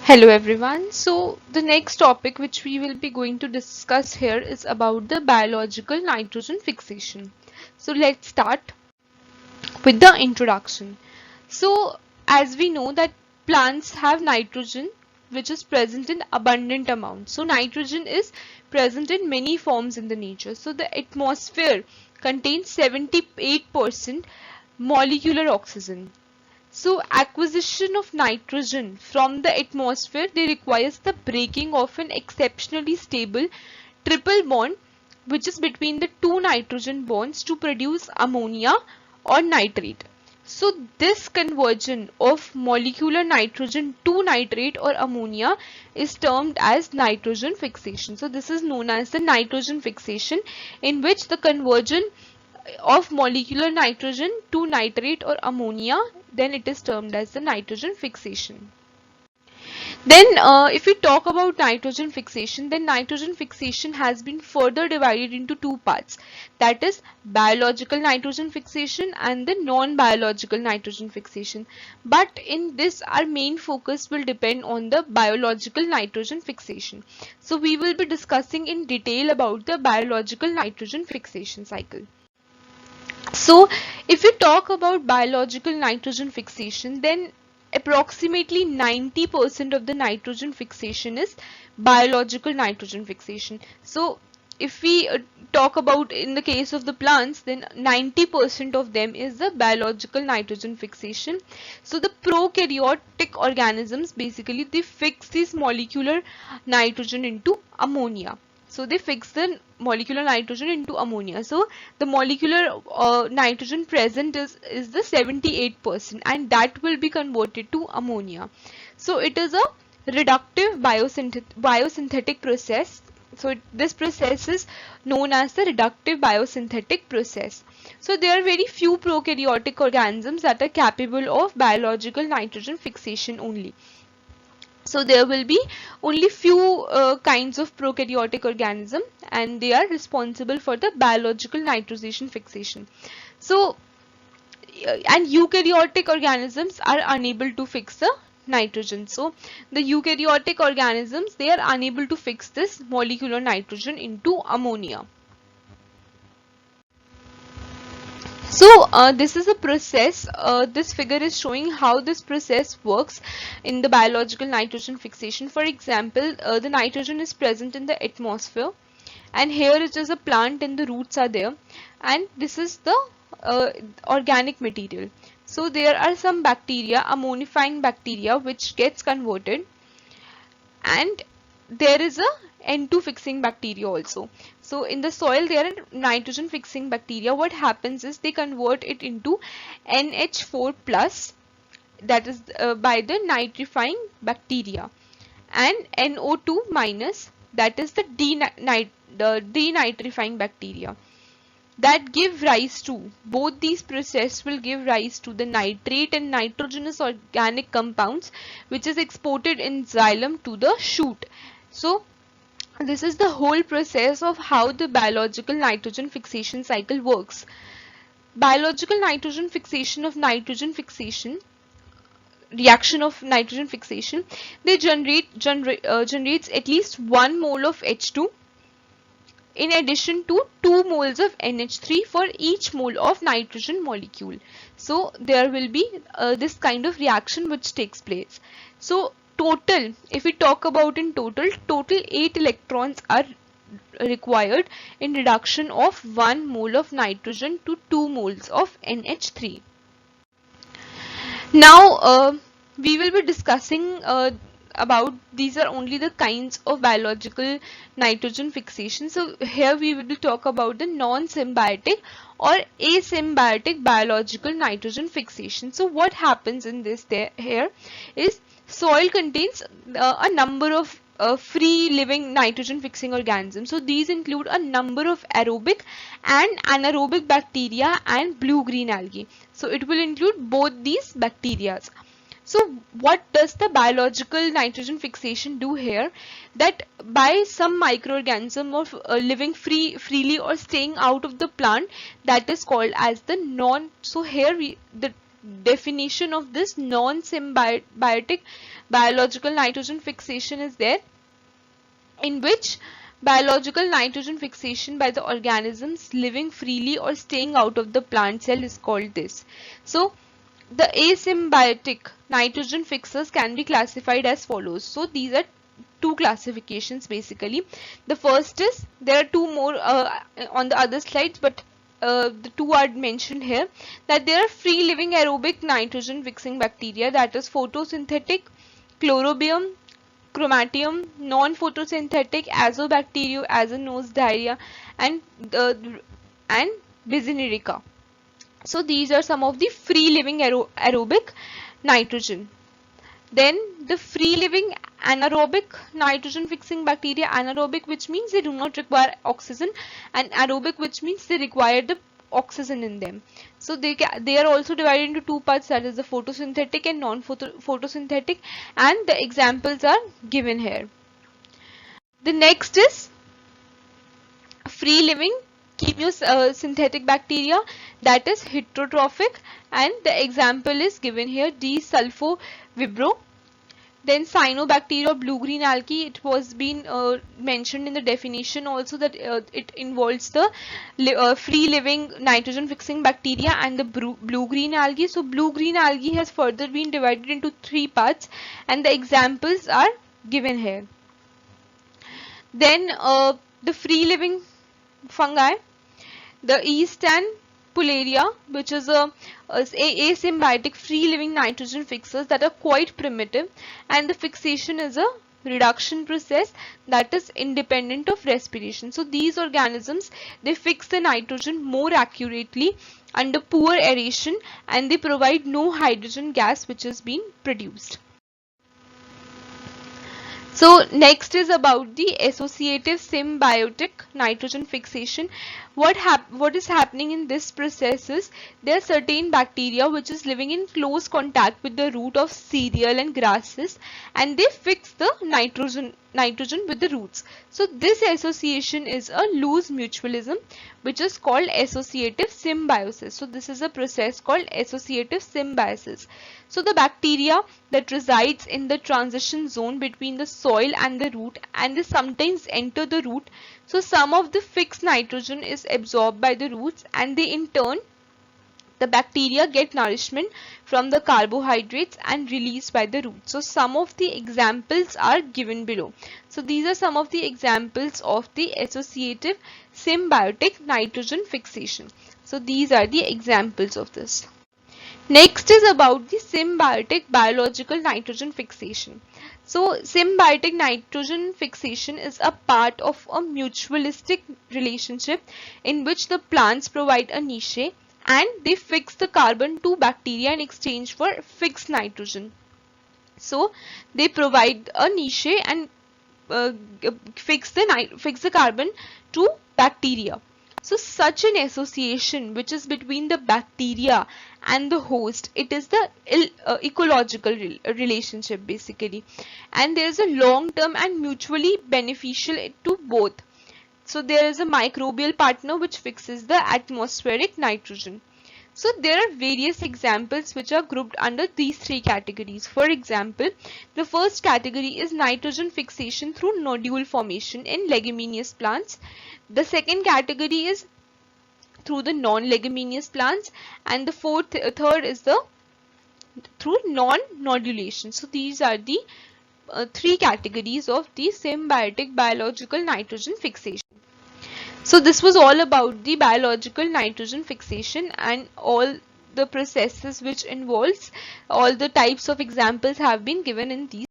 Hello everyone. So the next topic which we will be going to discuss here is about the biological nitrogen fixation. So let's start with the introduction. So as we know that plants have nitrogen which is present in abundant amounts. So nitrogen is present in many forms in the nature. So the atmosphere contains 78% molecular oxygen. So acquisition of nitrogen from the atmosphere, they requires the breaking of an exceptionally stable triple bond which is between the two nitrogen bonds to produce ammonia or nitrate. So this conversion of molecular nitrogen to nitrate or ammonia is termed as nitrogen fixation. So this is known as the nitrogen fixation, in which the conversion of molecular nitrogen to nitrate or ammonia, then it is termed as the nitrogen fixation. Then if we talk about nitrogen fixation, then nitrogen fixation has been further divided into two parts, that is biological nitrogen fixation and the non-biological nitrogen fixation. But in this our main focus will depend on the biological nitrogen fixation. So we will be discussing in detail about the biological nitrogen fixation cycle. So if we talk about biological nitrogen fixation, then approximately 90% of the nitrogen fixation is biological nitrogen fixation. So if we talk about in the case of the plants, then 90% of them is the biological nitrogen fixation. So the prokaryotic organisms, basically they fix this molecular nitrogen into ammonia. So they fix the molecular nitrogen into ammonia. So the molecular nitrogen present is the 78%, and that will be converted to ammonia. So it is a reductive biosynthetic process. So this process is known as the reductive biosynthetic process. So there are very few prokaryotic organisms that are capable of biological nitrogen fixation only. So there will be only few kinds of prokaryotic organism, and they are responsible for the biological nitrogen fixation. So and eukaryotic organisms are unable to fix the nitrogen. So the eukaryotic organisms, they are unable to fix this molecular nitrogen into ammonia. So this is a process. This figure is showing how this process works in the biological nitrogen fixation. For example, the nitrogen is present in the atmosphere, and here it is a plant and the roots are there, and this is the organic material. So there are some bacteria, ammonifying bacteria, which gets converted, and there is a N2 fixing bacteria also. So in the soil there are nitrogen fixing bacteria. What happens is they convert it into NH4 plus, that is by the nitrifying bacteria, and NO2 minus, that is the denitrifying bacteria, that give rise to, both these processes will give rise to the nitrate and nitrogenous organic compounds, which is exported in xylem to the shoot. So this is the whole process of how the biological nitrogen fixation cycle works. Biological nitrogen fixation of nitrogen fixation, reaction of nitrogen fixation, they generates at least 1 mole of H2 in addition to 2 moles of NH3 for each mole of nitrogen molecule. So there will be this kind of reaction which takes place. So total, if we talk about in total 8 electrons are required in reduction of 1 mole of nitrogen to 2 moles of NH3. Now we will be discussing about, these are only the kinds of biological nitrogen fixation. So here we will talk about the non-symbiotic or asymbiotic biological nitrogen fixation. So what happens in this here is, soil contains a number of free living nitrogen fixing organisms. So these include a number of aerobic and anaerobic bacteria and blue green algae. So it will include both these bacteria. So what does the biological nitrogen fixation do here? That by some microorganism of living freely or staying out of the plant, that is called as the non. So here the definition of this non-symbiotic biological nitrogen fixation is there, in which biological nitrogen fixation by the organisms living freely or staying out of the plant cell is called this. So the asymbiotic nitrogen fixers can be classified as follows. So these are two classifications basically. The first is, there are two more on the other slides, but the two are mentioned here, that there are free living aerobic nitrogen fixing bacteria, that is photosynthetic, chlorobium, chromatium, non-photosynthetic, azobacterium, azonosdiarrhea, and and Bizinerica. So these are some of the free living aerobic nitrogen. Then the free living anaerobic nitrogen fixing bacteria, anaerobic which means they do not require oxygen, and aerobic which means they require the oxygen in them. So they are also divided into two parts, that is the photosynthetic and non-photosynthetic, and the examples are given here. The next is free living chemosynthetic bacteria, that is heterotrophic, and the example is given here, D-sulfovibro. Then cyanobacteria, blue-green algae, it was been mentioned in the definition also that it involves the free living nitrogen fixing bacteria and the blue-green algae. So blue-green algae has further been divided into three parts, and the examples are given here. Then the free living fungi, the yeast and Pularia, which is a asymbiotic free living nitrogen fixers that are quite primitive, and the fixation is a reduction process that is independent of respiration. So these organisms, they fix the nitrogen more accurately under poor aeration, and they provide no hydrogen gas which is being produced. So next is about the associative symbiotic nitrogen fixation. What is happening in this process is, there are certain bacteria which is living in close contact with the root of cereal and grasses, and they fix the nitrogen with the roots. So this association is a loose mutualism which is called associative symbiosis. So this is a process called associative symbiosis. So the bacteria that resides in the transition zone between the soil and the root, and they sometimes enter the root. So some of the fixed nitrogen is absorbed by the roots, and they in turn, the bacteria get nourishment from the carbohydrates and released by the roots. So some of the examples are given below. So these are some of the examples of the associative symbiotic nitrogen fixation. So these are the examples of this. Next is about the symbiotic biological nitrogen fixation. So symbiotic nitrogen fixation is a part of a mutualistic relationship in which the plants provide a niche and they fix the carbon to bacteria in exchange for fixed nitrogen. So they provide a niche and fix the carbon to bacteria. So such an association which is between the bacteria and the host, it is the ecological relationship basically, and there is a long-term and mutually beneficial to both. So there is a microbial partner which fixes the atmospheric nitrogen. So there are various examples which are grouped under these three categories. For example, the first category is nitrogen fixation through nodule formation in leguminous plants. The second category is through the non-leguminous plants, and the third is the through non-nodulation. So these are the three categories of the symbiotic biological nitrogen fixation. So this was all about the biological nitrogen fixation and all the processes which involves, all the types of examples have been given in these.